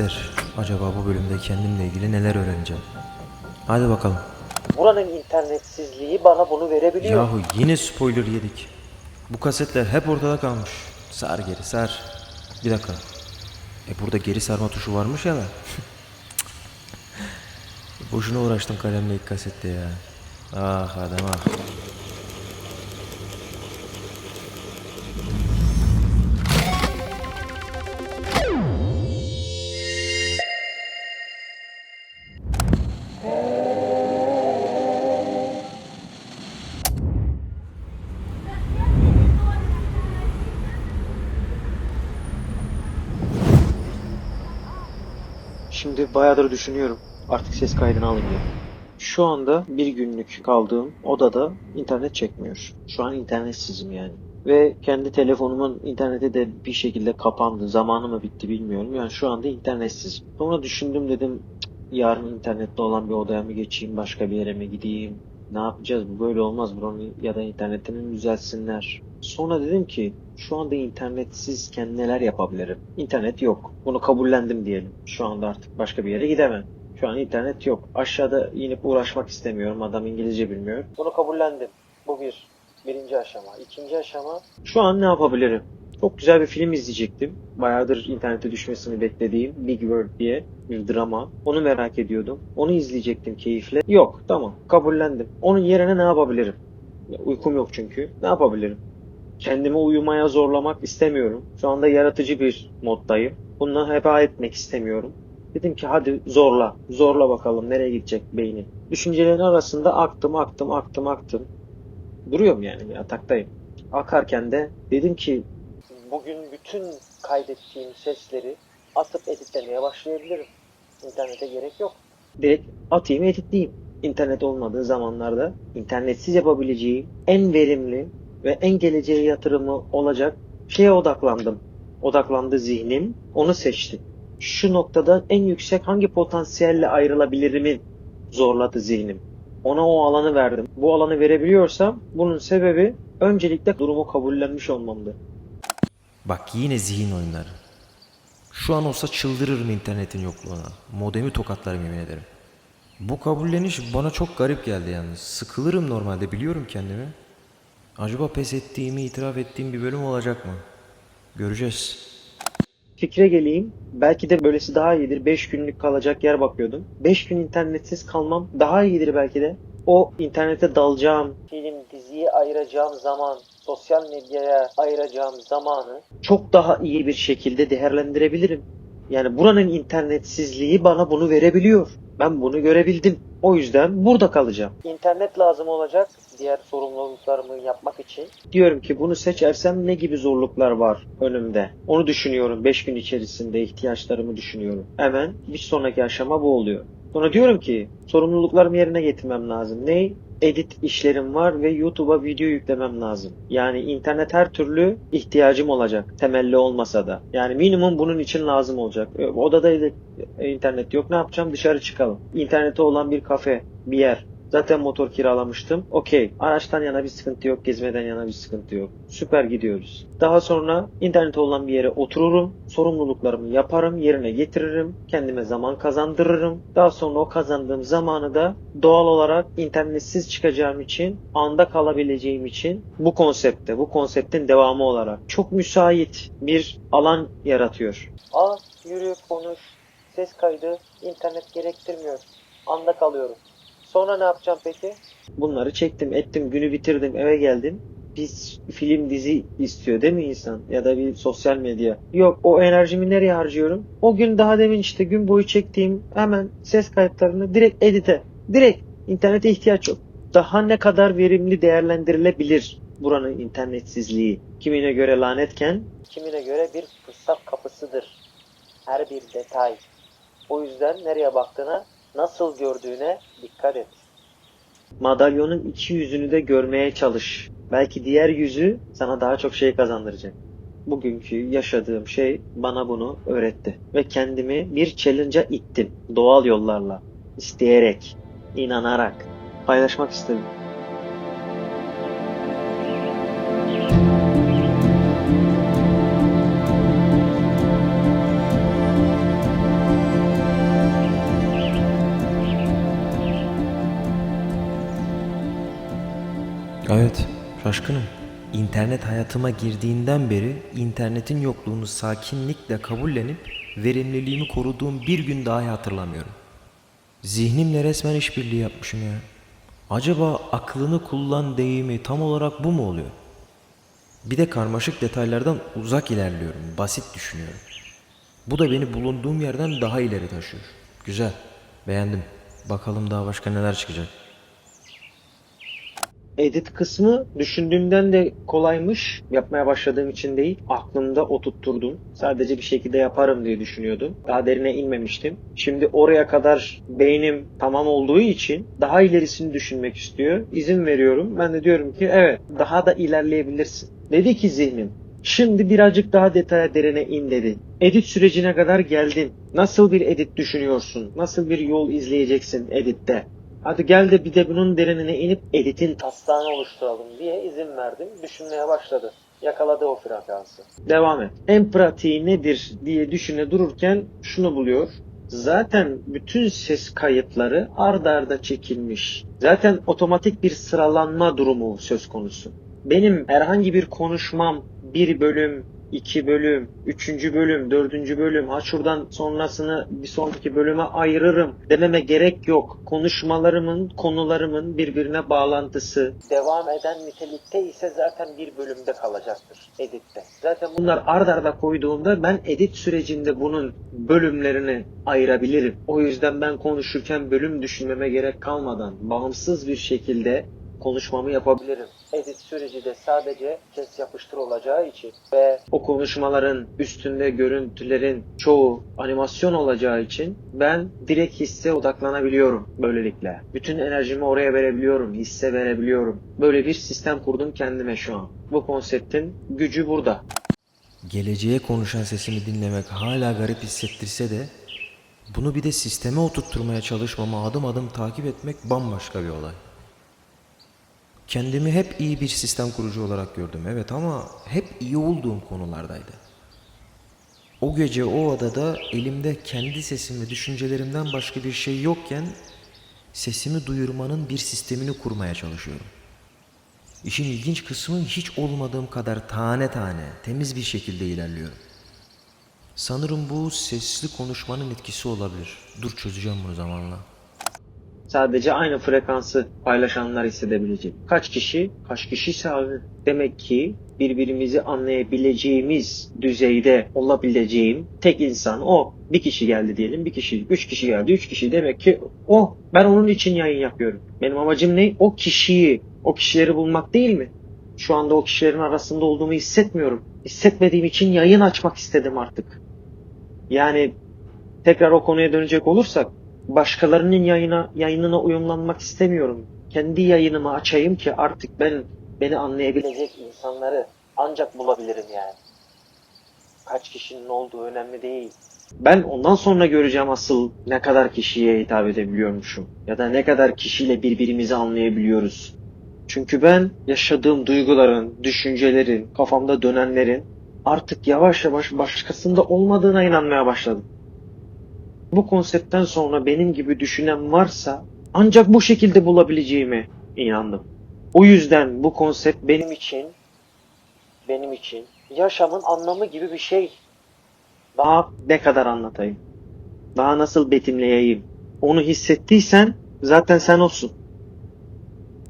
kasetler. Acaba bu bölümde kendimle ilgili neler öğreneceğim? Hadi bakalım. Buranın internetsizliği bana bunu verebiliyor. Yahu yine spoiler yedik. Bu kasetler hep ortada kalmış. Sar geri sar. Bir dakika. Burada geri sarma tuşu varmış ya da. Boşuna uğraştım kalemle ilk kasette ya. Ah adam ah. Şimdi bayağıdır düşünüyorum. Artık ses kaydını alayım diye. Şu anda bir günlük kaldığım odada internet çekmiyor. Şu an internetsizim yani. Ve kendi telefonumun interneti de bir şekilde kapandı. Zamanı mı bitti bilmiyorum. Yani şu anda internetsizim. Sonra düşündüm dedim yarın internette olan bir odaya mı geçeyim, başka bir yere mi gideyim? Ne yapacağız? Bu böyle olmaz. Buranın ya da internetini düzeltsinler. Sonra dedim ki şu anda internetsizken neler yapabilirim? İnternet yok. Bunu kabullendim diyelim. Şu anda artık başka bir yere gidemem. Şu an internet yok. Aşağıda inip uğraşmak istemiyorum. Adam İngilizce bilmiyor. Bunu kabullendim. Bu birinci aşama. İkinci aşama. Şu an ne yapabilirim? Çok güzel bir film izleyecektim. Bayağıdır internete düşmesini beklediğim Big World diye bir drama. Onu merak ediyordum. Onu izleyecektim keyifle. Yok, tamam, kabullendim. Onun yerine ne yapabilirim? Uykum yok çünkü. Ne yapabilirim? Kendimi uyumaya zorlamak istemiyorum. Şu anda yaratıcı bir moddayım. Bundan heba etmek istemiyorum. Dedim ki hadi zorla. Zorla bakalım nereye gidecek beynin. Düşüncelerin arasında aktım. Duruyorum yani yataktayım. Akarken de dedim ki bugün bütün kaydettiğim sesleri atıp editlemeye başlayabilirim. İnternete gerek yok. Direkt atayım editleyeyim. İnternet olmadığı zamanlarda internetsiz yapabileceğim en verimli ve en geleceğe yatırımı olacak şeye odaklandım. Odaklandı zihnim, onu seçti. Şu noktada en yüksek hangi potansiyelle ayrılabilirimin zorladı zihnim. Ona o alanı verdim. Bu alanı verebiliyorsam bunun sebebi öncelikle durumu kabullenmiş olmamdı. Bak yine zihin oyunları. Şu an olsa çıldırırım internetin yokluğuna. Modemi tokatlarım yemin ederim. Bu kabulleniş bana çok garip geldi yalnız. Sıkılırım normalde biliyorum kendimi. Acaba pes ettiğimi itiraf ettiğim bir bölüm olacak mı? Göreceğiz. Fikre geleyim. Belki de böylesi daha iyidir. 5 günlük kalacak yer bakıyordum. 5 gün internetsiz kalmam daha iyidir belki de. O internete dalacağım, film, diziye ayıracağım zaman, sosyal medyaya ayıracağım zamanı çok daha iyi bir şekilde değerlendirebilirim. Yani buranın internetsizliği bana bunu verebiliyor. Ben bunu görebildim. O yüzden burada kalacağım. İnternet lazım olacak diğer sorumluluklarımı yapmak için. Diyorum ki bunu seçersem ne gibi zorluklar var önümde? Onu düşünüyorum. 5 gün içerisinde ihtiyaçlarımı düşünüyorum. Hemen bir sonraki aşama bu oluyor. Sonra diyorum ki sorumluluklarımı yerine getirmem lazım. Ne? Edit işlerim var ve YouTube'a video yüklemem lazım. Yani internet her türlü ihtiyacım olacak. Temelli olmasa da. Yani minimum bunun için lazım olacak. Odada internet yok. Ne yapacağım? Dışarı çıkalım. İnternete olan bir kafe, bir yer. Zaten motor kiralamıştım. Okey. Araçtan yana bir sıkıntı yok. Gezmeden yana bir sıkıntı yok. Süper gidiyoruz. Daha sonra internete olan bir yere otururum. Sorumluluklarımı yaparım. Yerine getiririm. Kendime zaman kazandırırım. Daha sonra o kazandığım zamanı da doğal olarak internetsiz çıkacağım için, anda kalabileceğim için bu konseptin devamı olarak çok müsait bir alan yaratıyor. Yürü, konuş, ses kaydı, internet gerektirmiyor. Anda kalıyorum. Sonra ne yapacağım peki? Bunları çektim, ettim, günü bitirdim, eve geldim. Biz film, dizi istiyor değil mi insan? Ya da bir sosyal medya. Yok, o enerjimi nereye harcıyorum? O gün daha demin işte gün boyu çektiğim hemen ses kayıtlarını direkt edite. Direkt internete ihtiyaç yok. Daha ne kadar verimli değerlendirilebilir buranın internetsizliği? Kimine göre lanetken, kimine göre bir fırsat kapısıdır. Her bir detay. O yüzden nereye baktığına, nasıl gördüğüne dikkat et. Madalyonun iki yüzünü de görmeye çalış. Belki diğer yüzü sana daha çok şey kazandıracak. Bugünkü yaşadığım şey bana bunu öğretti. Ve kendimi bir challenge'a ittim. Doğal yollarla. İsteyerek, inanarak paylaşmak istedim. Evet, şaşkınım. İnternet hayatıma girdiğinden beri internetin yokluğunu sakinlikle kabullenip verimliliğimi koruduğum bir gün dahi hatırlamıyorum. Zihnimle resmen işbirliği yapmışım ya. Acaba aklını kullan deyimi tam olarak bu mu oluyor? Bir de karmaşık detaylardan uzak ilerliyorum, basit düşünüyorum. Bu da beni bulunduğum yerden daha ileri taşıyor. Güzel, beğendim. Bakalım daha başka neler çıkacak. Edit kısmı düşündüğümden de kolaymış. Yapmaya başladığım için değil, aklımda oturtturdum. Sadece bir şekilde yaparım diye düşünüyordum. Daha derine inmemiştim. Şimdi oraya kadar beynim tamam olduğu için daha ilerisini düşünmek istiyor. İzin veriyorum. Ben de diyorum ki evet, daha da ilerleyebilirsin. Dedi ki zihnim, şimdi birazcık daha detaya derine in dedi. Edit sürecine kadar geldin. Nasıl bir edit düşünüyorsun? Nasıl bir yol izleyeceksin editte? Hadi gel de bir de bunun derinine inip editin taslağını oluşturalım diye izin verdim. Düşünmeye başladı. Yakaladı o frekansı. Devam et. En pratiği nedir diye düşüne dururken şunu buluyor. Zaten bütün ses kayıtları ard arda çekilmiş. Zaten otomatik bir sıralanma durumu söz konusu. Benim herhangi bir konuşmam bir bölüm, 2 bölüm, 3. bölüm, 4. bölüm, ha şuradan sonrasını bir sonraki bölüme ayırırım dememe gerek yok. Konuşmalarımın, konularımın birbirine bağlantısı devam eden nitelikte ise zaten bir bölümde kalacaktır editte. Zaten bunlar ard arda koyduğumda ben edit sürecinde bunun bölümlerini ayırabilirim. O yüzden ben konuşurken bölüm düşünmeme gerek kalmadan bağımsız bir şekilde konuşmamı yapabilirim. Edit süreci de sadece kes yapıştır olacağı için ve o konuşmaların üstünde görüntülerin çoğu animasyon olacağı için ben direkt hisse odaklanabiliyorum böylelikle. Bütün enerjimi oraya verebiliyorum, hisse verebiliyorum. Böyle bir sistem kurdum kendime şu an. Bu konseptin gücü burada. Geleceğe konuşan sesimi dinlemek hala garip hissettirse de bunu bir de sisteme oturtturmaya çalışmamı adım adım takip etmek bambaşka bir olay. Kendimi hep iyi bir sistem kurucu olarak gördüm, evet, ama hep iyi olduğum konulardaydı. O gece o odada elimde kendi sesim ve düşüncelerimden başka bir şey yokken sesimi duyurmanın bir sistemini kurmaya çalışıyorum. İşin ilginç kısmı hiç olmadığım kadar tane tane, temiz bir şekilde ilerliyorum. Sanırım bu sesli konuşmanın etkisi olabilir. Dur, çözeceğim bunu zamanla. Sadece aynı frekansı paylaşanlar hissedebilecek. Kaç kişi? Kaç kişiyse abi. Demek ki birbirimizi anlayabileceğimiz düzeyde olabileceğim tek insan o. Bir kişi geldi diyelim, bir kişi, 3 kişi geldi, 3 kişi. Demek ki o. Ben onun için yayın yapıyorum. Benim amacım ne? O kişiyi, o kişileri bulmak değil mi? Şu anda o kişilerin arasında olduğumu hissetmiyorum. Hissetmediğim için yayın açmak istedim artık. Yani tekrar o konuya dönecek olursak, başkalarının yayınına uyumlanmak istemiyorum. Kendi yayınımı açayım ki artık beni anlayabilecek insanları ancak bulabilirim yani. Kaç kişinin olduğu önemli değil. Ben ondan sonra göreceğim asıl ne kadar kişiye hitap edebiliyormuşum. Ya da ne kadar kişiyle birbirimizi anlayabiliyoruz. Çünkü ben yaşadığım duyguların, düşüncelerin, kafamda dönenlerin artık yavaş yavaş başkasında olmadığına inanmaya başladım. Bu konseptten sonra benim gibi düşünen varsa ancak bu şekilde bulabileceğime inandım. O yüzden bu konsept benim için yaşamın anlamı gibi bir şey. Daha ne kadar anlatayım? Daha nasıl betimleyeyim? Onu hissettiysen zaten sen olsun.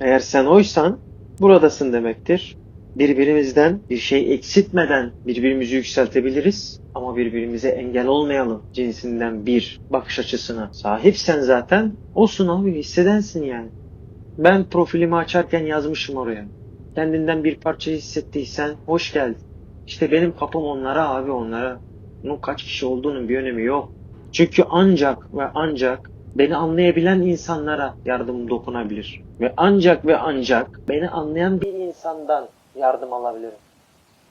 Eğer sen oysan buradasın demektir. Birbirimizden bir şey eksiltmeden birbirimizi yükseltebiliriz ama birbirimize engel olmayalım cinsinden bir bakış açısına sahipsen zaten olsun abi, hissedensin yani. Ben profilimi açarken yazmışım oraya. Kendinden bir parça hissettiysen hoş geldin. İşte benim kapım onlara abi, onlara. Bunun kaç kişi olduğunun bir önemi yok. Çünkü ancak ve ancak beni anlayabilen insanlara yardım dokunabilir. Ve ancak beni anlayan bir insandan yardım alabilirim.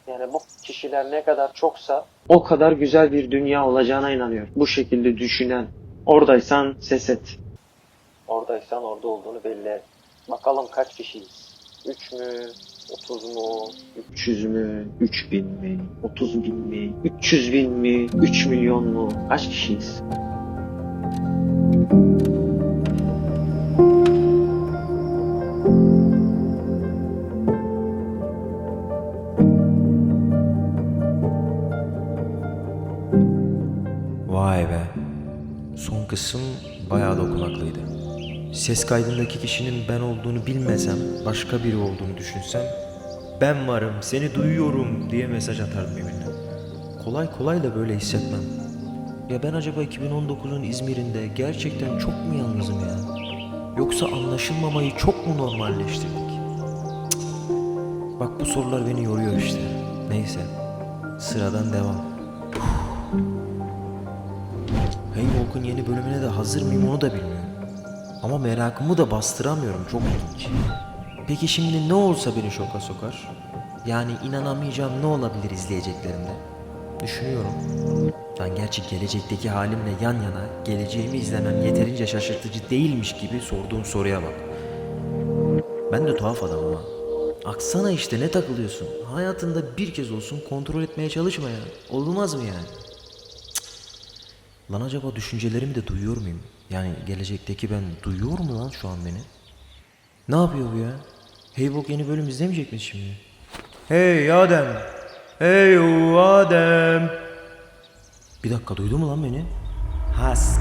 Yani bu kişiler ne kadar çoksa o kadar güzel bir dünya olacağına inanıyorum. Bu şekilde düşünen, oradaysan ses et. Oradaysan orada olduğunu belli et. Bakalım kaç kişiyiz? 3 mü? 30 mu? 300 mü? 3000 mi? 30 bin mi? 300 bin mi? 3 milyon mu? Kaç kişiyiz? kısım bayağı dokunaklıydı. Ses kaydındaki kişinin ben olduğunu bilmesem, başka biri olduğunu düşünsem, ben varım, seni duyuyorum diye mesaj atardım yeminle. Kolay kolay da böyle hissetmem. Ya ben acaba 2019'un İzmir'inde gerçekten çok mu yalnızım ya? Yoksa anlaşılmamayı çok mu normalleştirdik? Cık. Bak bu sorular beni yoruyor işte. Neyse, sıradan devam. Haywalk'un yeni bölümüne de hazır mıyım onu da bilmiyorum. Ama merakımı da bastıramıyorum, çok ilginç. Peki şimdi ne olsa beni şoka sokar? Yani inanamayacağım ne olabilir izleyeceklerimde? Düşünüyorum. Ben gerçi gelecekteki halimle yan yana geleceğimi izlemem yeterince şaşırtıcı değilmiş gibi sorduğum soruya bak. Ben de tuhaf adamım ha. Aksana işte ne takılıyorsun? Hayatında bir kez olsun kontrol etmeye çalışma ya. Olmaz mı yani? Lan acaba düşüncelerimi de duyuyor muyum? Yani gelecekteki ben duyuyor mu lan şu an beni? Ne yapıyor bu ya? Haywalk yeni bölüm izlemeyecek mi şimdi? Hey Adem! Hey Adem! Bir dakika duydu mu lan beni? Has.